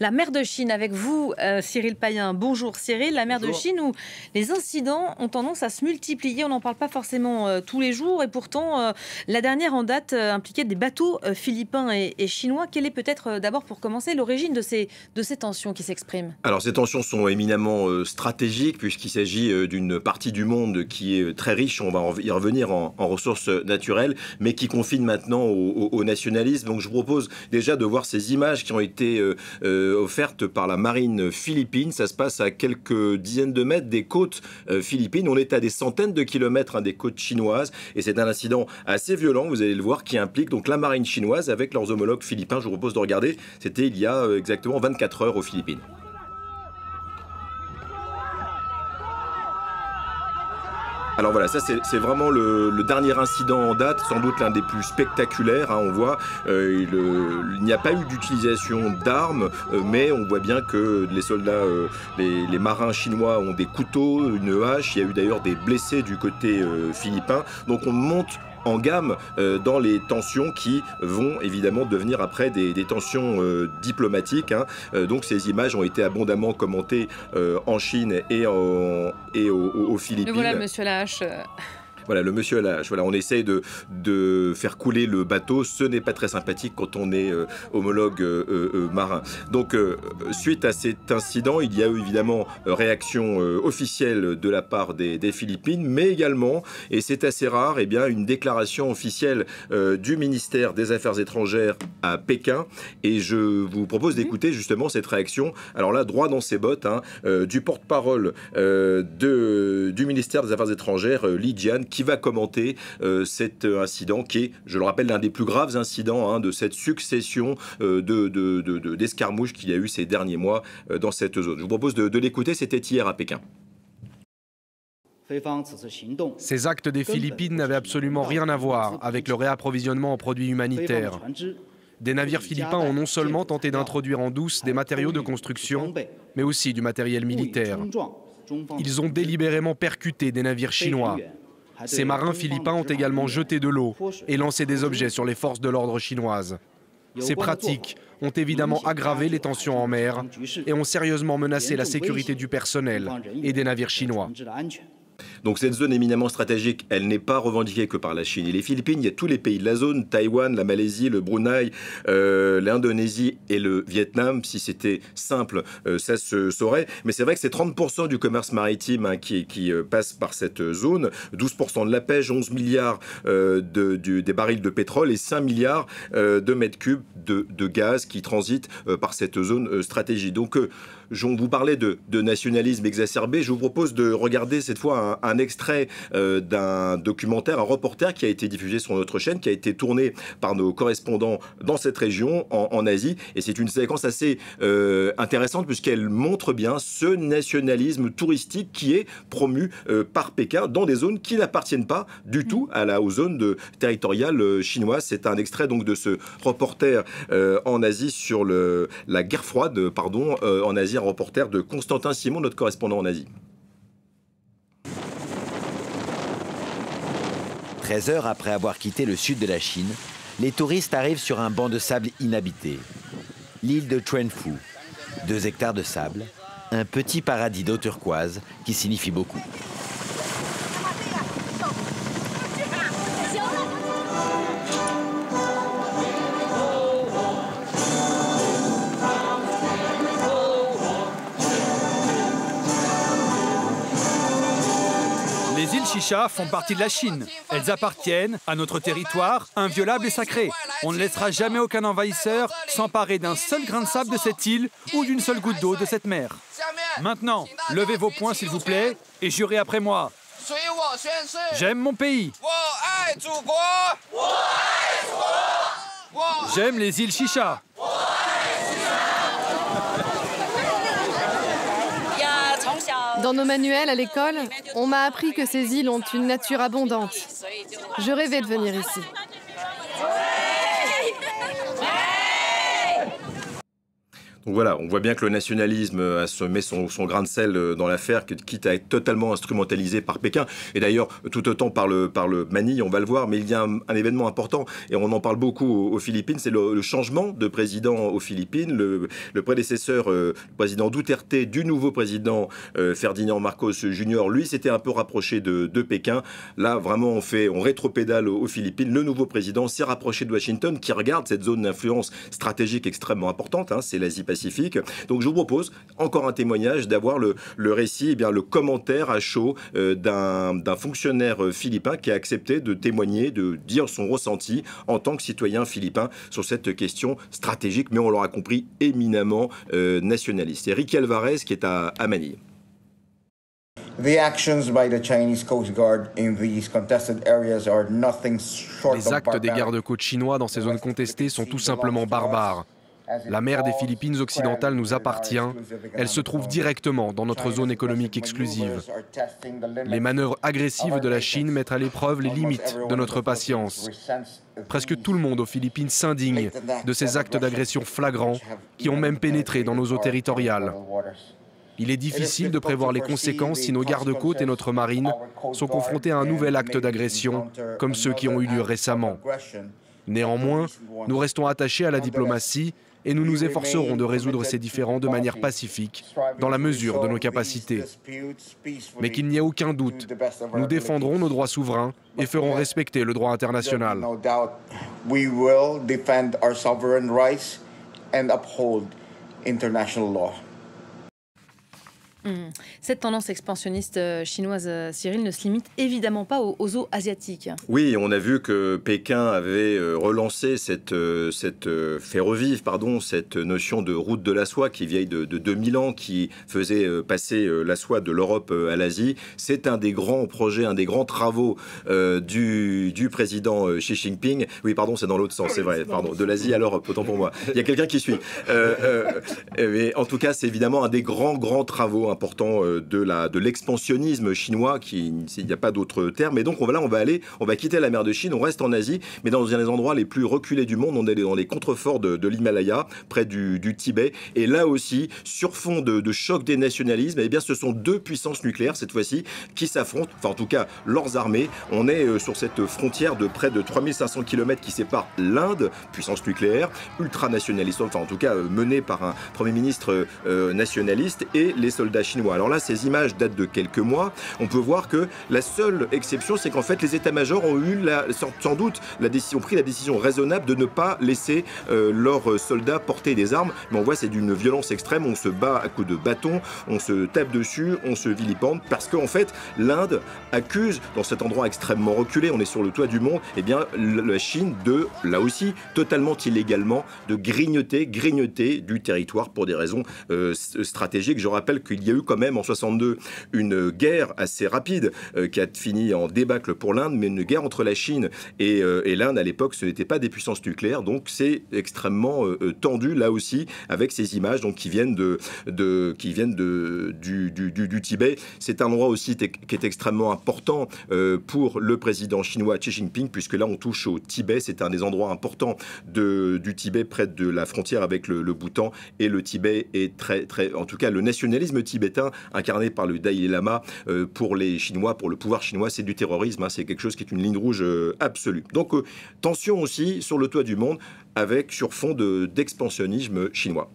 La mer de Chine avec vous, Cyril Payen. Bonjour Cyril. La mer de Chine où les incidents ont tendance à se multiplier. On n'en parle pas forcément tous les jours et pourtant la dernière en date impliquait des bateaux philippins et chinois. Quelle est peut-être d'abord pour commencer l'origine de ces tensions qui s'expriment? Alors ces tensions sont éminemment stratégiques puisqu'il s'agit d'une partie du monde qui est très riche, on va y revenir en ressources naturelles, mais qui confine maintenant au nationalisme. Donc je vous propose déjà de voir ces images qui ont été offertes par la marine philippine. Ça se passe à quelques dizaines de mètres des côtes philippines. On est à des centaines de kilomètres des côtes chinoises et c'est un incident assez violent, vous allez le voir, qui implique donc la marine chinoise avec leurs homologues philippins. Je vous propose de regarder, c'était il y a exactement 24 heures aux Philippines. Alors voilà, ça c'est vraiment le dernier incident en date, sans doute l'un des plus spectaculaires. On voit, il n'y a pas eu d'utilisation d'armes, mais on voit bien que les soldats, les marins chinois ont des couteaux, une hache. Il y a eu d'ailleurs des blessés du côté philippin. Donc on monte en gamme dans les tensions qui vont évidemment devenir après des tensions diplomatiques. Donc ces images ont été abondamment commentées en Chine et aux Philippines. Le voilà, monsieur Lahache. Voilà, le monsieur Lahache. Voilà, on essaye de faire couler le bateau. Ce n'est pas très sympathique quand on est homologue marin. Donc, suite à cet incident, il y a eu évidemment réaction officielle de la part des Philippines, mais également, et c'est assez rare, une déclaration officielle du ministère des Affaires étrangères à Pékin. Et je vous propose d'écouter justement cette réaction. Alors là, droit dans ses bottes, du porte-parole du ministère des Affaires étrangères, Li Jian, qui va commenter cet incident qui est, je le rappelle, l'un des plus graves incidents de cette succession d'escarmouches qu'il y a eu ces derniers mois dans cette zone. Je vous propose de l'écouter, c'était hier à Pékin. Ces actes des Philippines n'avaient absolument rien à voir avec le réapprovisionnement en produits humanitaires. Des navires philippins ont non seulement tenté d'introduire en douce des matériaux de construction, mais aussi du matériel militaire. Ils ont délibérément percuté des navires chinois. Ces marins philippins ont également jeté de l'eau et lancé des objets sur les forces de l'ordre chinoises. Ces pratiques ont évidemment aggravé les tensions en mer et ont sérieusement menacé la sécurité du personnel et des navires chinois. Donc cette zone éminemment stratégique, elle n'est pas revendiquée que par la Chine et les Philippines. Il y a tous les pays de la zone, Taïwan, la Malaisie, le Brunei, l'Indonésie et le Vietnam. Si c'était simple, ça se saurait. Mais c'est vrai que c'est 30% du commerce maritime qui passe par cette zone, 12% de la pêche, 11 milliards des barils de pétrole et 5 milliards de mètres cubes de gaz qui transitent par cette zone stratégique. Donc on vous parlait de nationalisme exacerbé. Je vous propose de regarder cette fois un extrait d'un documentaire, un reporter qui a été diffusé sur notre chaîne, qui a été tourné par nos correspondants dans cette région, en Asie. Et c'est une séquence assez intéressante puisqu'elle montre bien ce nationalisme touristique qui est promu par Pékin dans des zones qui n'appartiennent pas du tout aux zones territoriales chinoises. C'est un extrait donc de ce reporter en Asie sur la guerre froide, en Asie. Un reporter de Constantin Simon, notre correspondant en Asie. 13 heures après avoir quitté le sud de la Chine, les touristes arrivent sur un banc de sable inhabité. L'île de Chuanfu. 2 hectares de sable, un petit paradis d'eau turquoise qui signifie beaucoup. Les îles Chicha font partie de la Chine. Elles appartiennent à notre territoire inviolable et sacré. On ne laissera jamais aucun envahisseur s'emparer d'un seul grain de sable de cette île ou d'une seule goutte d'eau de cette mer. Maintenant, levez vos poings s'il vous plaît et jurez après moi. J'aime mon pays. J'aime les îles Chicha. Dans nos manuels à l'école, on m'a appris que ces îles ont une nature abondante. Je rêvais de venir ici. Donc voilà, on voit bien que le nationalisme met son grain de sel dans l'affaire, quitte à être totalement instrumentalisé par Pékin. Et d'ailleurs, tout autant par le Manille, on va le voir, mais il y a un événement important, et on en parle beaucoup aux Philippines, c'est le changement de président aux Philippines. Le prédécesseur, le président Duterte, du nouveau président Ferdinand Marcos Jr., lui, s'était un peu rapproché de Pékin. Là, vraiment, on rétropédale aux Philippines. Le nouveau président s'est rapproché de Washington, qui regarde cette zone d'influence stratégique extrêmement importante, hein, c'est l'Asie-Pacifique. Donc je vous propose encore un témoignage, d'avoir le récit, le commentaire à chaud d'un fonctionnaire philippin qui a accepté de témoigner, de dire son ressenti en tant que citoyen philippin sur cette question stratégique, mais on l'aura compris, éminemment nationaliste. C'est Ricky Alvarez qui est à Manille. Les actes des gardes-côtes chinois dans ces zones contestées sont tout simplement barbares. La mer des Philippines occidentales nous appartient. Elle se trouve directement dans notre zone économique exclusive. Les manœuvres agressives de la Chine mettent à l'épreuve les limites de notre patience. Presque tout le monde aux Philippines s'indigne de ces actes d'agression flagrants qui ont même pénétré dans nos eaux territoriales. Il est difficile de prévoir les conséquences si nos gardes-côtes et notre marine sont confrontés à un nouvel acte d'agression, comme ceux qui ont eu lieu récemment. Néanmoins, nous restons attachés à la diplomatie et nous nous efforcerons de résoudre ces différends de manière pacifique, dans la mesure de nos capacités. Mais qu'il n'y ait aucun doute, nous défendrons nos droits souverains et ferons respecter le droit international. Cette tendance expansionniste chinoise, Cyril, ne se limite évidemment pas aux eaux asiatiques. Oui, on a vu que Pékin avait relancé fait revivre cette notion de route de la soie qui est vieille de 2000 ans, qui faisait passer la soie de l'Europe à l'Asie. C'est un des grands projets, un des grands travaux du président Xi Jinping. Oui, pardon, c'est dans l'autre sens, c'est vrai. Pardon, de l'Asie à l'Europe, autant pour moi. Il y a quelqu'un qui suit. Mais en tout cas, c'est évidemment un des grands travaux important de l'expansionnisme chinois, il n'y a pas d'autre terme. Et donc on va quitter la mer de Chine, on reste en Asie, mais dans un des endroits les plus reculés du monde. On est dans les contreforts de l'Himalaya, près du Tibet. Et là aussi, sur fond de choc des nationalismes, eh bien, ce sont deux puissances nucléaires, cette fois-ci, qui s'affrontent, enfin en tout cas leurs armées. On est sur cette frontière de près de 3500 km qui sépare l'Inde, puissance nucléaire, ultranationaliste, enfin en tout cas menée par un Premier ministre nationaliste, et les soldats chinois. Alors là, ces images datent de quelques mois. On peut voir que la seule exception, c'est qu'en fait, les états-majors ont eu sans doute pris la décision raisonnable de ne pas laisser leurs soldats porter des armes. Mais on voit, c'est d'une violence extrême. On se bat à coups de bâton, on se tape dessus, on se vilipende, parce qu'en fait, l'Inde accuse, dans cet endroit extrêmement reculé, on est sur le toit du monde, eh bien, la Chine là aussi, totalement illégalement, de grignoter du territoire pour des raisons stratégiques. Je rappelle qu'il y a eu quand même en 62 une guerre assez rapide qui a fini en débâcle pour l'Inde, mais une guerre entre la Chine et l'Inde à l'époque, ce n'était pas des puissances nucléaires, donc c'est extrêmement tendu là aussi avec ces images donc qui viennent du Tibet. C'est un endroit aussi qui est extrêmement important pour le président chinois Xi Jinping, puisque là on touche au Tibet. C'est un des endroits importants du Tibet, près de la frontière avec le Bhoutan, et le Tibet est en tout cas le nationalisme tibétain incarné par le Dalai Lama, pour les Chinois, pour le pouvoir chinois, c'est du terrorisme, hein, c'est quelque chose qui est une ligne rouge absolue. Donc tension aussi sur le toit du monde, sur fond d'expansionnisme chinois.